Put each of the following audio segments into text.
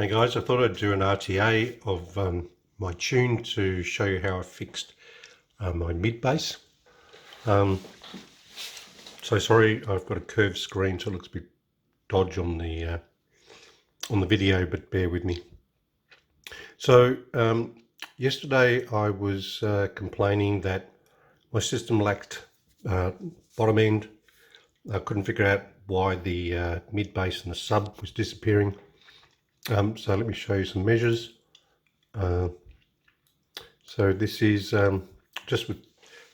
Hey guys, I thought I'd do an RTA of my tune to show you how I fixed my mid bass. So sorry, I've got a curved screen, so it looks a bit dodgy on the video, but bear with me. So yesterday I was complaining that my system lacked bottom end. I couldn't figure out why the mid bass and the sub was disappearing. So let me show you some measures. So this is just with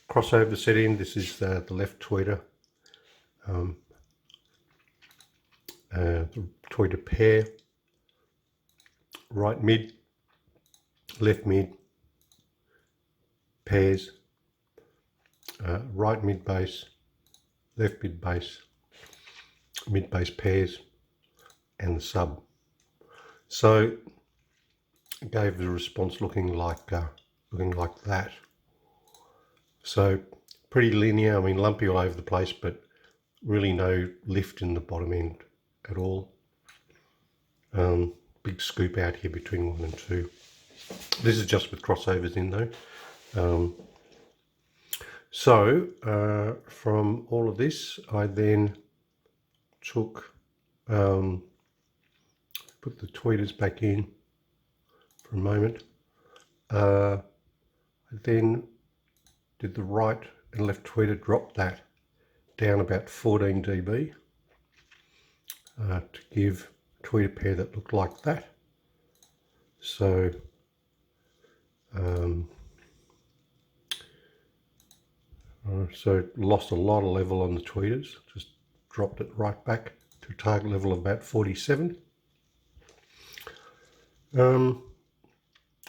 crossover set in. This is the left tweeter, the tweeter pair, right mid, left mid, pairs, right mid bass, left mid bass pairs, and the sub. So it gave the response looking like that. So pretty linear. I mean, lumpy all over the place, but really no lift in the bottom end at all. Big scoop out here between 1 and 2. This is just with crossovers in though. So from all of this, I then took, put the tweeters back in for a moment. I then did the right and left tweeter, dropped that down about 14 dB to give a tweeter pair that looked like that. So so lost a lot of level on the tweeters, just dropped it right back to a target level of about 47.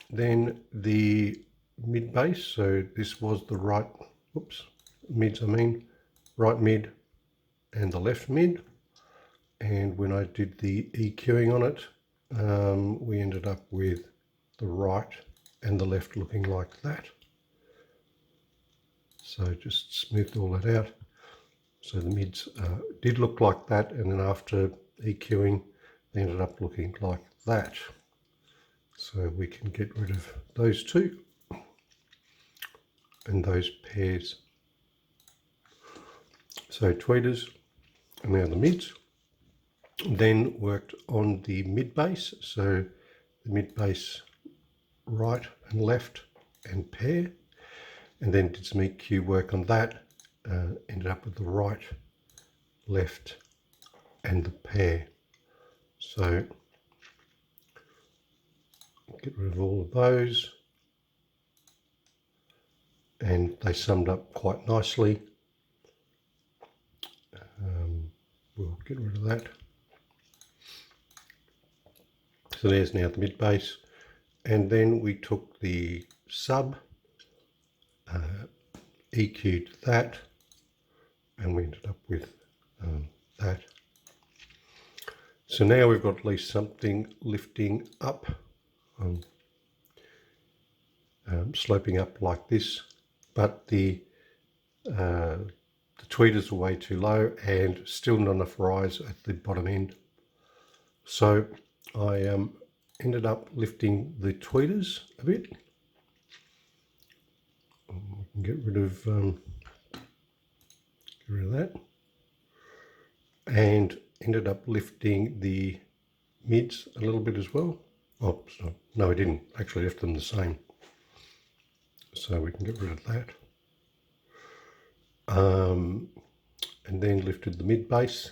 Then the mid bass, so this was the right, mids I mean, right mid and the left mid. And when I did the EQing on it, we ended up with the right and the left looking like that. So just smoothed all that out. So the mids did look like that, and then after EQing, they ended up looking like that. So we can get rid of those two and those pairs. So tweeters and now the mids. Then worked on the mid bass. So the mid bass right and left and pair. And then did some EQ work on that. Ended up with the right, left and the pair. So get rid of all of those, and they summed up quite nicely. We'll get rid of that. So there's now the mid bass, and then we took the sub, EQ'd that, and we ended up with that. So now we've got at least something lifting up, sloping up like this, but the tweeters are way too low and still not enough rise at the bottom end. So I ended up lifting the tweeters a bit. We can get rid of that, and ended up lifting the mids a little bit as well. Oh, no, I didn't. Actually left them the same. So we can get rid of that. And then lifted the mid bass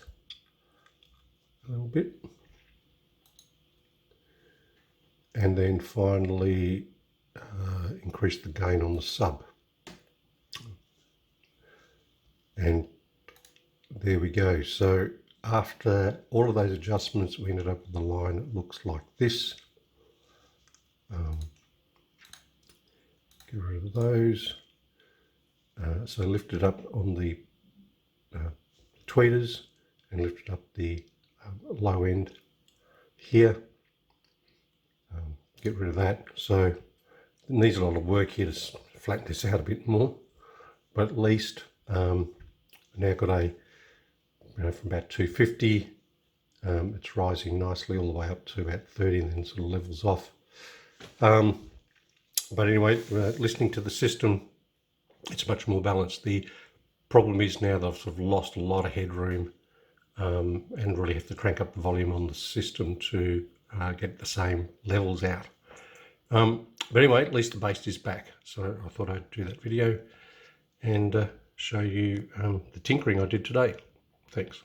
a little bit. And then finally increased the gain on the sub. And there we go. So after all of those adjustments, we ended up with a line that looks like this. Get rid of those. So lifted up on the tweeters and lifted up the low end here. Get rid of that. So it needs a lot of work here to flatten this out a bit more, but at least now got a, from about 250 it's rising nicely all the way up to about 30 and then sort of levels off. But anyway, listening to the system, it's much more balanced. The problem is now that I've sort of lost a lot of headroom and really have to crank up the volume on the system to get the same levels out. But anyway, at least the bass is back. So I thought I'd do that video and show you the tinkering I did today. Thanks.